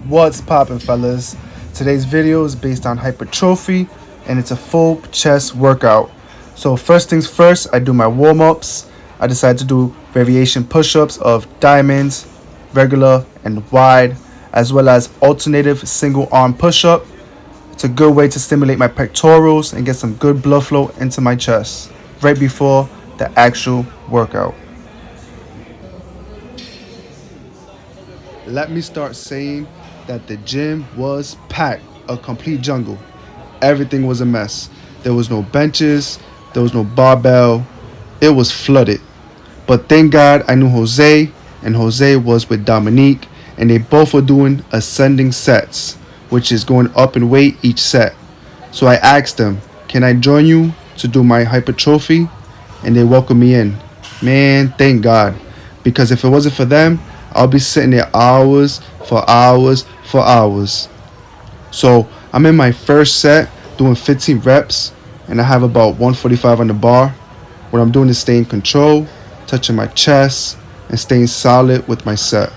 What's poppin', fellas? Today's video is based on hypertrophy and it's a full chest workout. So first things first, I do my warm-ups. I decide to do variation push-ups of diamonds, regular and wide, as well as alternative single arm push-up. It's a good way to stimulate my pectorals and get some good blood flow into my chest right before the actual workout. Let me start saying that the gym was packed, a complete jungle. Everything was a mess. There was no benches, there was no barbell. It was flooded. But thank God I knew Jose, and Jose was with DOMINIC, and they both were doing ascending sets, which is going up in weight each set. So I asked them, can I join you to do my hypertrophy? And they welcomed me in. Man, thank God. Because if it wasn't for them, I'll be sitting there hours for hours for hours. So I'm in my first set doing 15 reps and I have about 145 on the bar. What I'm doing is staying in control, touching my chest, and staying solid with my set.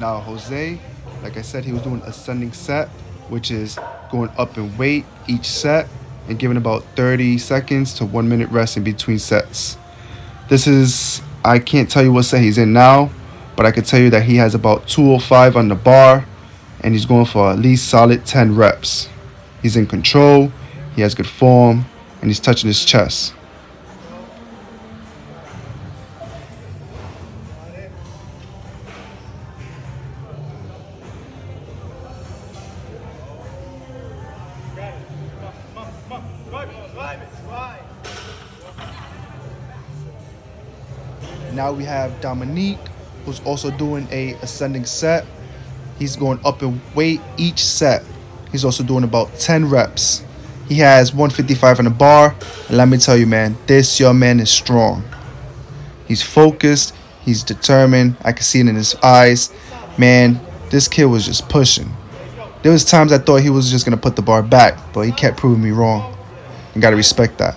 Now Jose, like I said, he was doing ascending set, which is going up in weight each set and giving about 30 seconds to 1 minute rest in between sets. This is, I can't tell you what set he's in now, but I can tell you that he has about 205 on the bar and he's going for at least solid 10 reps. He's in control, he has good form, and he's touching his chest. Now we have DOMINIC, who's also doing a ascending set. He's going up in weight each set. He's also doing about 10 reps. He has 155 on the bar. And let me tell you, man, this young man is strong. He's focused. He's determined. I can see it in his eyes. Man, this kid was just pushing. There was times I thought he was just going to put the bar back, but he kept proving me wrong. You got to respect that.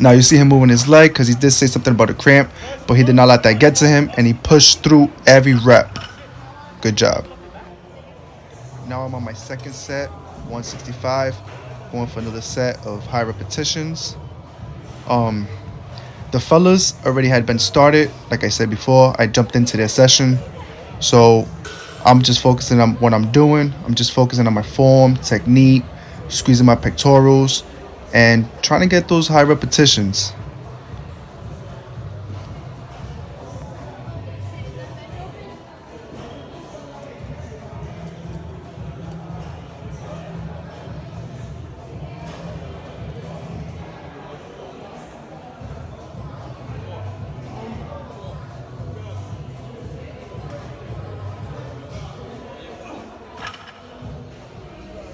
Now you see him moving his leg because he did say something about a cramp, but he did not let that get to him and he pushed through every rep. Good job. Now I'm on my second set, 165, going for another set of high repetitions. The fellas already had been started. Like I said before, I jumped into their session. So I'm just focusing on what I'm doing. I'm just focusing on my form, technique, squeezing my pectorals, and trying to get those high repetitions.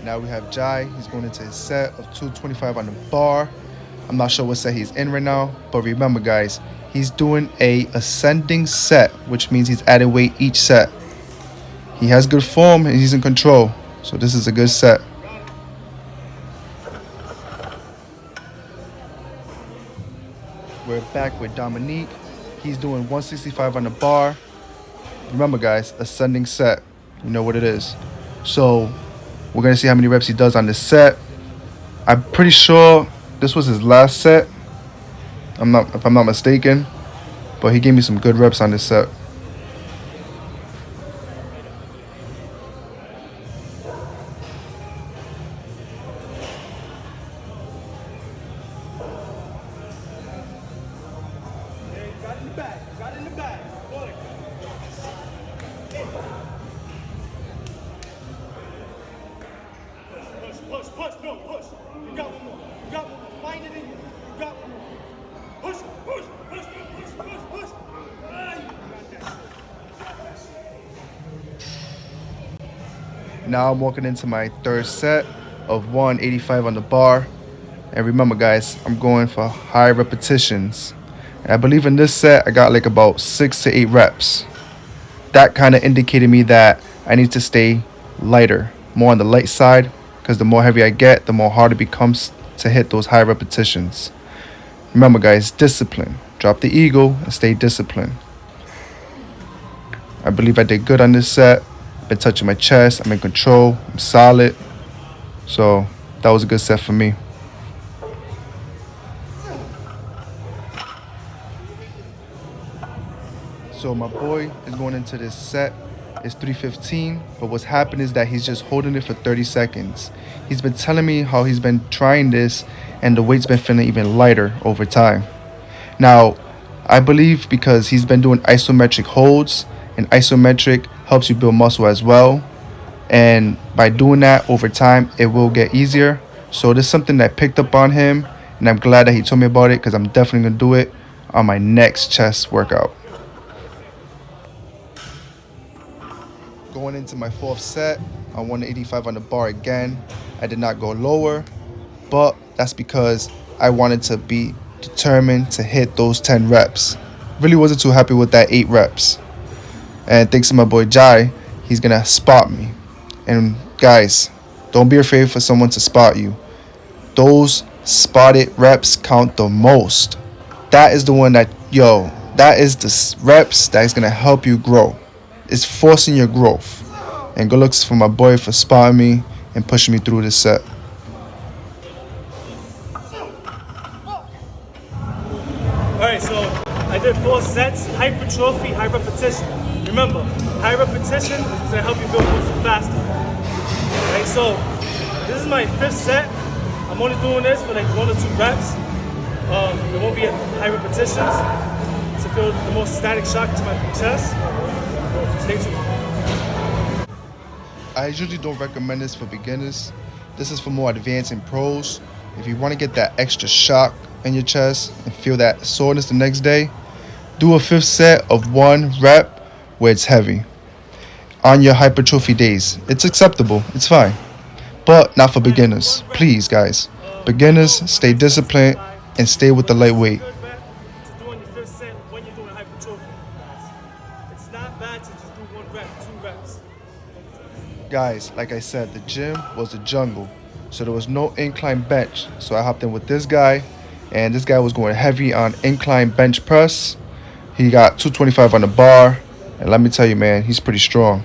Now we have Jai. He's going into his set of 225 on the bar. I'm not sure what set he's in right now, but remember, guys, he's doing a ascending set, which means he's adding weight each set. He has good form and he's in control, so this is a good set. We're back with DOMINIC. He's doing 165 on the bar. Remember, guys, ascending set. You know what it is. So we're going to see how many reps he does on this set. I'm pretty sure this was his last set. If I'm not mistaken. But he gave me some good reps on this set. Now I'm walking into my third set of 185 on the bar. And remember, guys, I'm going for high repetitions. And I believe in this set, I got like about 6 to 8 reps. That kind of indicated me that I need to stay lighter, more on the light side, because the more heavy I get, the more hard it becomes to hit those high repetitions. Remember, guys, discipline. Drop the ego and stay disciplined. I believe I did good on this set. Been touching my chest. I'm in control. I'm solid. So that was a good set for me. So my boy is going into this set. It's 3:15, but what's happened is that he's just holding it for 30 seconds. He's been telling me how he's been trying this and the weight's been feeling even lighter over time. Now, I believe because he's been doing isometric holds, and isometric helps you build muscle as well. And by doing that over time, it will get easier. So this is something that I picked up on him, and I'm glad that he told me about it because I'm definitely going to do it on my next chest workout. Going into my fourth set, I 185 on the bar again. I did not go lower, but that's because I wanted to be determined to hit those 10 reps. Really wasn't too happy with that 8 reps. And thanks to my boy Jai, he's going to spot me. And guys, don't be afraid for someone to spot you. Those spotted reps count the most. That is the one that, that is the reps that is going to help you grow. It's forcing your growth. And good looks for my boy for spotting me and pushing me through this set. Alright, so I did 4 sets, hypertrophy, high repetition. Remember, high repetition is going to help you build muscle faster. Alright, so this is my 5th set. I'm only doing this for like 1 or 2 reps. It won't be high repetitions to feel the most static shock to my chest. Stay tuned. I usually don't recommend this for beginners. This is for more advanced and pros. If you want to get that extra shock in your chest and feel that soreness the next day, do a 5th set of 1 rep where it's heavy. On your hypertrophy days, it's acceptable, it's fine. But not for beginners. Please, guys. Beginners, stay disciplined and stay with the light weight. Doing your 5th set when you're doing hypertrophy. It's not bad to just do 1 rep, 2 reps. Guys, like I said, the gym was a jungle. So there was no incline bench. So I hopped in with this guy. And this guy was going heavy on incline bench press. He got 225 on the bar. And let me tell you, man, he's pretty strong.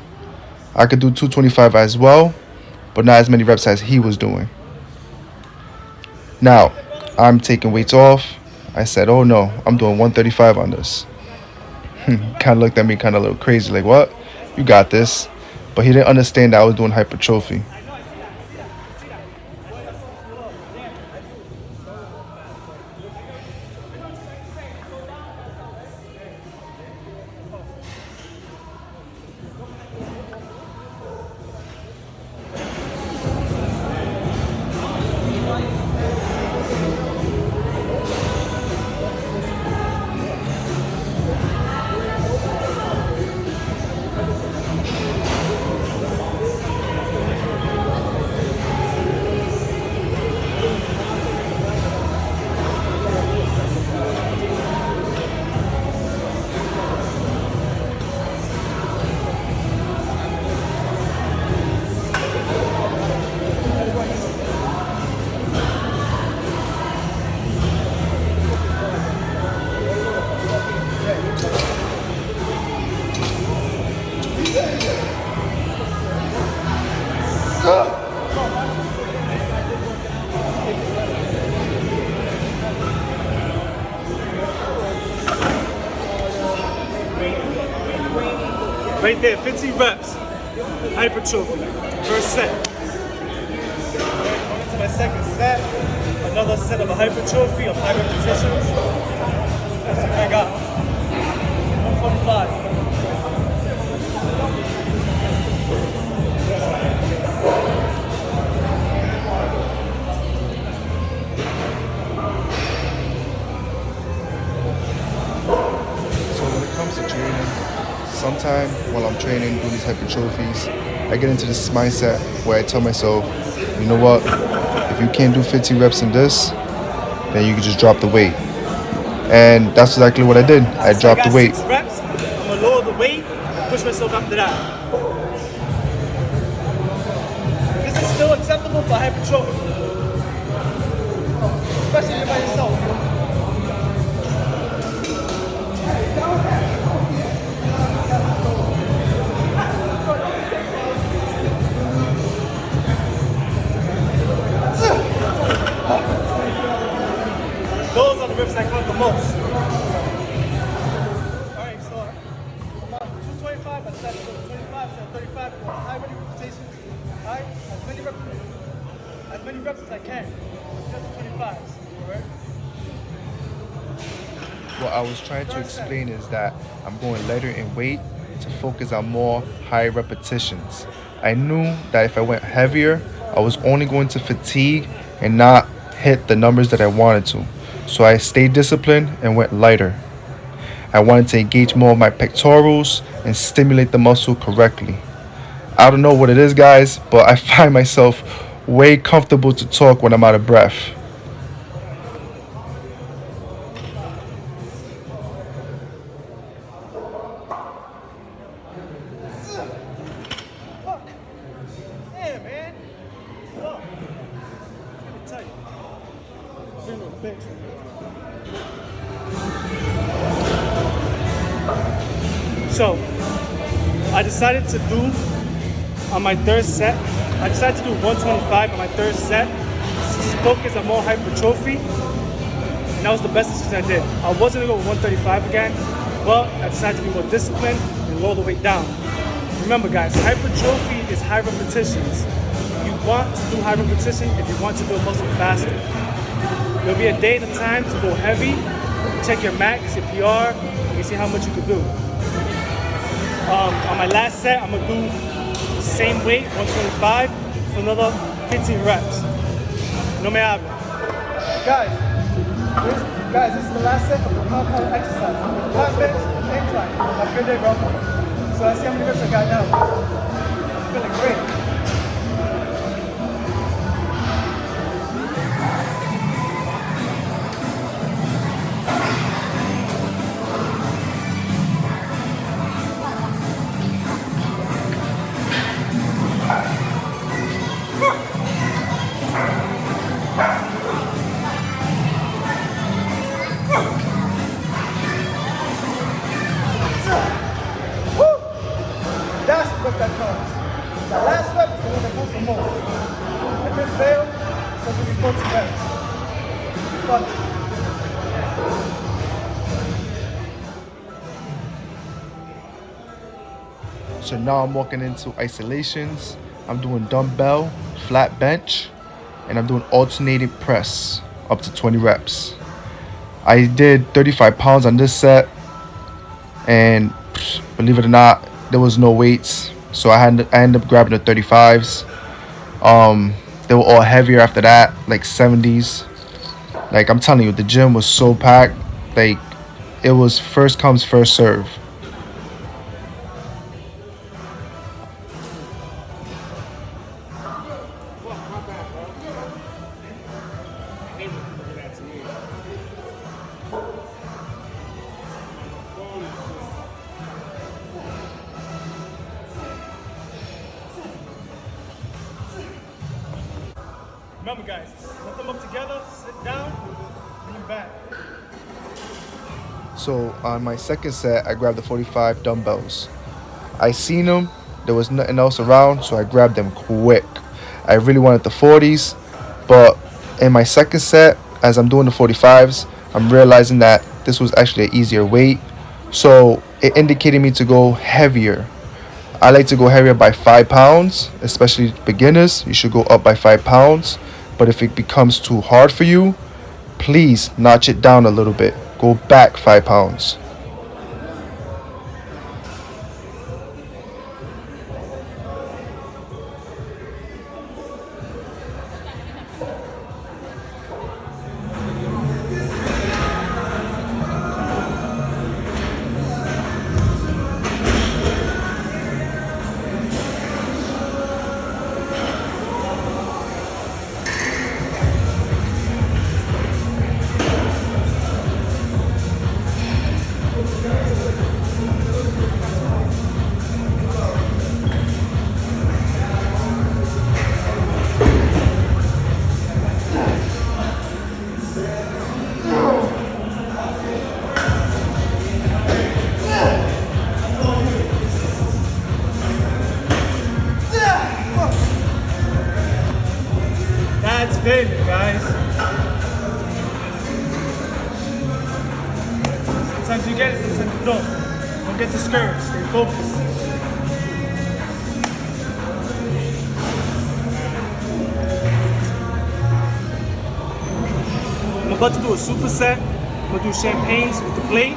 I could do 225 as well, but not as many reps as he was doing. Now, I'm taking weights off. I said, oh no, I'm doing 135 on this. Kind of looked at me kind of a little crazy, like, what? You got this. But he didn't understand that I was doing hypertrophy. Right there, 50 reps, hypertrophy, first set. To my second set, another set of a hypertrophy of high repetitions. That's what I got. 145. So when it comes to training, sometimes while I'm training, doing these hypertrophies, I get into this mindset where I tell myself, you know what, if you can't do 15 reps in this, then you can just drop the weight. And that's exactly what I did. I dropped the weight. 6 reps, I'm gonna lower the weight, push myself after that. This is still acceptable for hypertrophy, especially by yourself. 25, I decided to go to 25 instead of 35 for high repetitions. Alright? As many reps as I can. Just 25s. Alright? What I was trying to explain is that I'm going lighter in weight to focus on more high repetitions. I knew that if I went heavier, I was only going to fatigue and not hit the numbers that I wanted to. So I stayed disciplined and went lighter. I wanted to engage more of my pectorals and stimulate the muscle correctly. I don't know what it is, guys, but I find myself way comfortable to talk when I'm out of breath. Fuck. Damn, man. Fuck. Let me tell you. Bring a bitch. So, I decided to do on my third set, I decided to do 125 on my third set, focus on more hypertrophy, and that was the best decision I did. I wasn't gonna go with 135 again, but I decided to be more disciplined and lower the weight down. Remember guys, hypertrophy is high repetitions. You want to do high repetition if you want to build muscle faster. There'll be a day and a time to go heavy, check your max, your PR, and see how much you can do. On my last set, I'm gonna do the same weight, 125, for another 15 reps. No me habla. Guys, this is the last set of the compound exercise. Flat bench, incline. Have a good day, bro. So let's see how many reps I got now. I'm feeling great. That's what that counts. The last rep is the one that counts the most. If it failed, so it'll be 40 reps. Fuck. So now I'm walking into isolations. I'm doing dumbbell, flat bench, and I'm doing alternating press up to 20 reps. I did 35 pounds on this set, and believe it or not, there was no weights, so I ended up grabbing the 35s. They were all heavier after that, like 70s. Like I'm telling you, the gym was so packed. Like it was first comes, first serve. Remember guys, let them up together, sit down, lean back. So on my second set, I grabbed the 45 dumbbells. I seen them, there was nothing else around, so I grabbed them quick. I really wanted the 40s, but in my second set, as I'm doing the 45s, I'm realizing that this was actually an easier weight, so it indicated me to go heavier. I like to go heavier by 5 pounds, especially beginners. You should go up by 5 pounds. But if it becomes too hard for you, please notch it down a little bit. Go back 5 pounds. That's failure, guys. Sometimes you get it, sometimes you don't. Don't get get discouraged. Stay focused. I'm about to do a superset. I'm gonna do champagnes with the plate,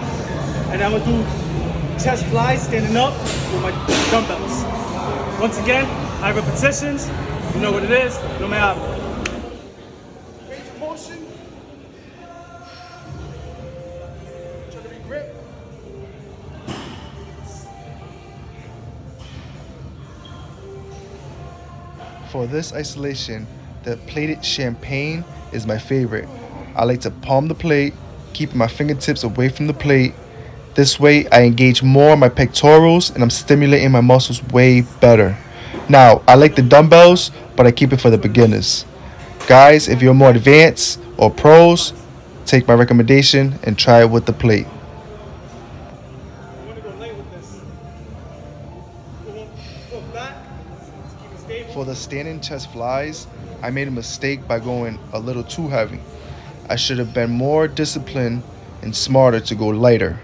and I'm gonna do chest flies standing up with my dumbbells. Once again, high repetitions. You know what it is. No me hablo. Range of motion. Try to be grip. For this isolation, the plated champagne is my favorite. I like to palm the plate, keeping my fingertips away from the plate. This way, I engage more of my pectorals and I'm stimulating my muscles way better. Now, I like the dumbbells, but I keep it for the beginners. Guys, if you're more advanced or pros, take my recommendation and try it with the plate. I'm gonna go late with this. Go back. Keep it stable. For the standing chest flies, I made a mistake by going a little too heavy. I should have been more disciplined and smarter to go lighter.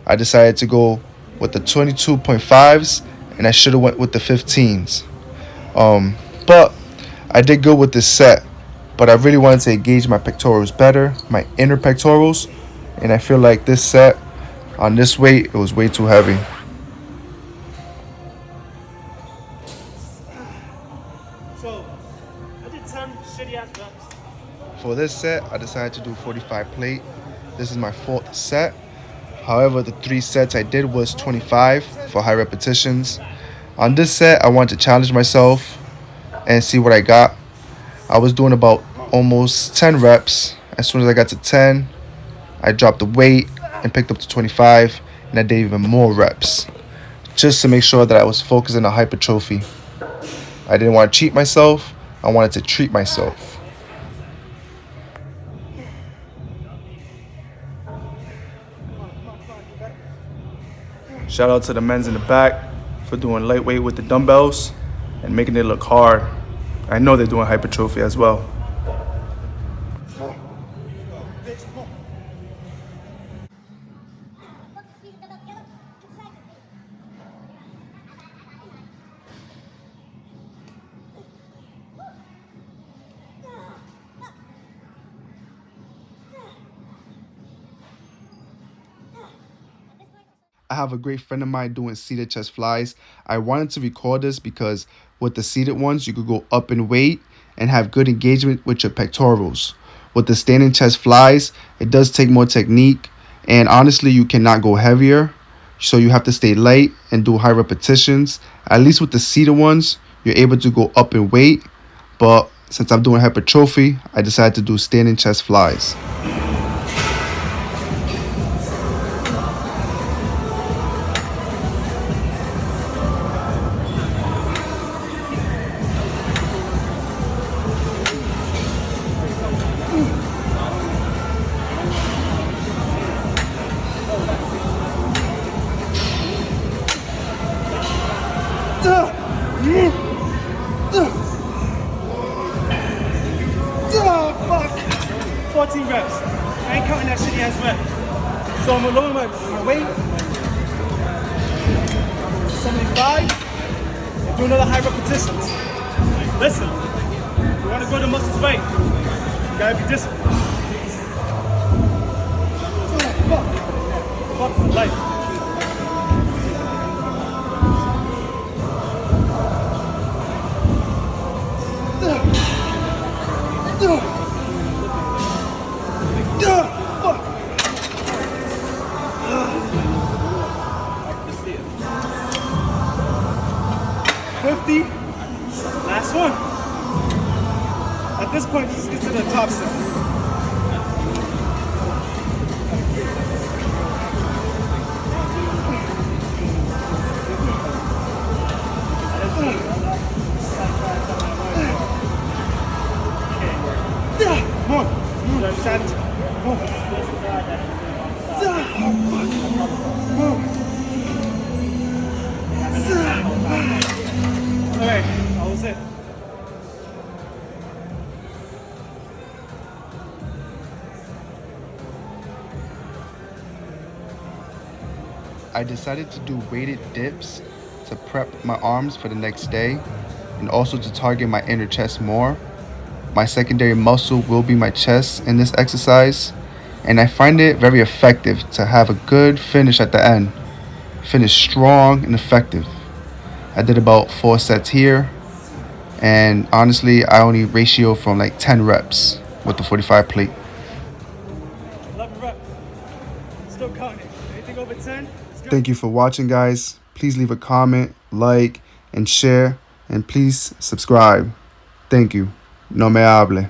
I decided to go with the 22.5s and I should have went with the 15s. But I did good with this set, but I really wanted to engage my pectorals better, my inner pectorals, and I feel like this set on this weight, it was way too heavy. So, I did 10 shitty ass reps. For this set, I decided to do 45 plate. This is my 4th set. However, the 3 sets I did was 25 for high repetitions. On this set, I wanted to challenge myself and see what I got. I was doing about almost 10 reps. As soon as I got to 10, I dropped the weight and picked up to 25, and I did even more reps, just to make sure that I was focusing on hypertrophy. I didn't want to cheat myself. I wanted to treat myself. Shout out to the men's in the back for doing lightweight with the dumbbells and making it look hard. I know they're doing hypertrophy as well. I have a great friend of mine doing seated chest flies. I wanted to record this because with the seated ones, you could go up in weight and have good engagement with your pectorals. With the standing chest flies, it does take more technique, and honestly, you cannot go heavier. So you have to stay light and do high repetitions. At least with the seated ones, you're able to go up in weight. But since I'm doing hypertrophy, I decided to do standing chest flies. Fuck. 14 reps. I ain't counting that shitty ass rep. So I'm gonna lower my weight. 75. And do another high repetitions. Listen, you wanna grow the muscles right, you gotta be disciplined. Fuck my life. Fuck. 50. Last one. At this point, let's get to the top set. Come on. Alright, that was it. I decided to do weighted dips to prep my arms for the next day and also to target my inner chest more. My secondary muscle will be my chest in this exercise, and I find it very effective to have a good finish at the end. Finish strong and effective. I did about 4 sets here, and honestly, I only ratio from like 10 reps with the 45 plate. 11 rep. Still counting. Anything over 10? It's good. Thank you for watching, guys. Please leave a comment, like, and share, and please subscribe. Thank you. No me hable.